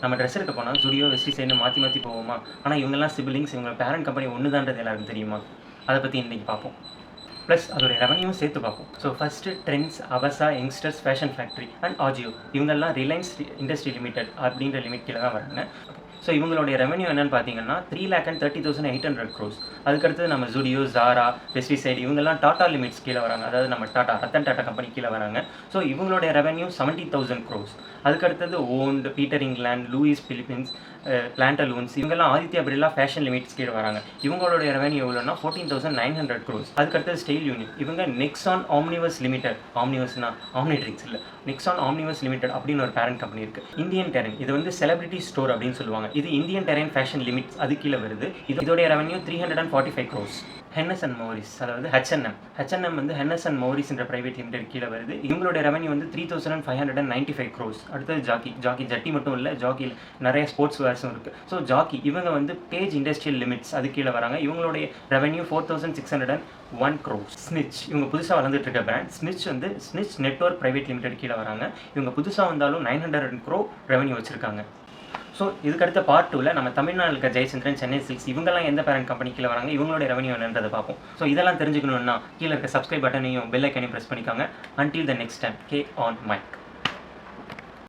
நம்ம ட்ரெஸ் எடுக்க போனால் ஜுடியோ வெஸ்டி சைடுன்னு மாற்றி போவோமா? ஆனால் இவங்கெல்லாம் சிபிலிங்ஸ், இவங்க பேரண்ட் கம்பெனி ஒன்றுதான்றது எல்லாருக்கும் தெரியுமா? அதை பற்றி இன்றைக்கி பார்ப்போம். ப்ளஸ் அதோடைய ரெவன்யூவும் சேர்த்து பார்ப்போம். So first Trends, Avaasa, youngsters fashion factory and AJIO, இவங்கெல்லாம் ரிலையன்ஸ் இண்டஸ்ட்ரி லிமிடெட் அப்படின்ற லிமிட் கீழே தான் வராங்க. ஸோ இவங்களுடைய ரெவன்யூ என்னென்னு பார்த்தீங்கன்னா 3,30,800 crores. அதுக்கடுத்து நம்ம ஜுடியோ, ஜாரா, வெஸ்டிசைட் இவங்கெல்லாம் டாடா லிமிட்ஸ் கீழே வராங்க. அதாவது நம்ம ரத்தன் டாடா கம்பெனி கீழே வராங்க. ஸோ இவங்களுடைய ரெவன்யூ 70,000 crores. அதுக்கடுத்தது ஓன்ட், Peter England, Louis Philippe, Pantaloons இவங்கெல்லாம் ஆதித்யா பிர்லா ஃபேஷன் லிமிட்ஸ் கீழே வராங்க. இவங்களுடைய ரெவன்யூ எவ்வளோனா 14,900 crores. அதுக்கடுத்தது ஸ்டைல் யூனிட், இவங்க நெக்ஸான் ஆம்னிவர்ஸ் லிமிடெட், ஆம்னிவர்ஸ்னா ஆம்னிட்ரிக்ஸ் இல்லை, நெக்ஸான் ஆம்னிவர்ஸ் லிமிடெட் அப்படின்னு ஒரு பேரண்ட் கம்பெனி இருக்குது. இந்தியன் டெரென், இது வந்து செலிபிரிட்டி ஸ்டோர் அப்படின்னு சொல்லுவாங்க. இது இந்தியன் டெரென் ஃபேஷன் லிமிட்ஸ் அது கீழே வருது. இதோடைய ரெவன்யூ 345 crores. ஹென்னஸ் அண்ட் மோரிஸ், அதாவது ஹெச்என்எம் வந்து ஹென்னஸ் அண்ட் மோரிஸ் என்ற பிரைவேட் லிமிடெட் கீழே வருது. இவங்களுடைய ரெவன்யூ வந்து 3,595 crores. அடுத்தது ஜாக்கி ஜட்டி மட்டும் இல்லை, ஜாக்கியில் நிறைய ஸ்போர்ட்ஸ் வேர்ஸும் இருக்குது. ஸோ ஜாக்கி இவங்க வந்து பேஜ் இண்டஸ்ட்ரியல் லிமிட்ஸ் அது கீழே வராங்க. இவங்களுடைய ரெவன்யூ 4,601 crores. ஸ்னிச், இவங்க புதுசாக வளர்ந்துட்டு இருக்க பிராண்ட். ஸ்னிச் வந்து ஸ்னிச் நெட்வொர்க் பிரைவேட் லிமிடெட் கீழே வராங்க. இவங்க புதுசாக வந்தாலும் 900 crore ரெவன்யூ வச்சுருக்காங்க. ஸோ இதுக்கடுத்த பார்ட் 2ல் நம்ம தமிழ்நாட்டில் இருக்க ஜெயச்சந்திரன், சென்னை சில்க்ஸ் இவங்கெல்லாம் எந்த பேரண்ட் கம்பெனி கீழே வராங்க, இவங்களோட ரெவன்யூ என்னன்றதை பார்ப்போம். ஸோ இதெல்லாம் தெரிஞ்சுக்கணுன்னா கீழே இருக்க சப்ஸ்கிரைப் பட்டனையும் பெல் ஐக்கனையும் ப்ரெஸ் பண்ணிக்காங்க. Until the next time, K on mic.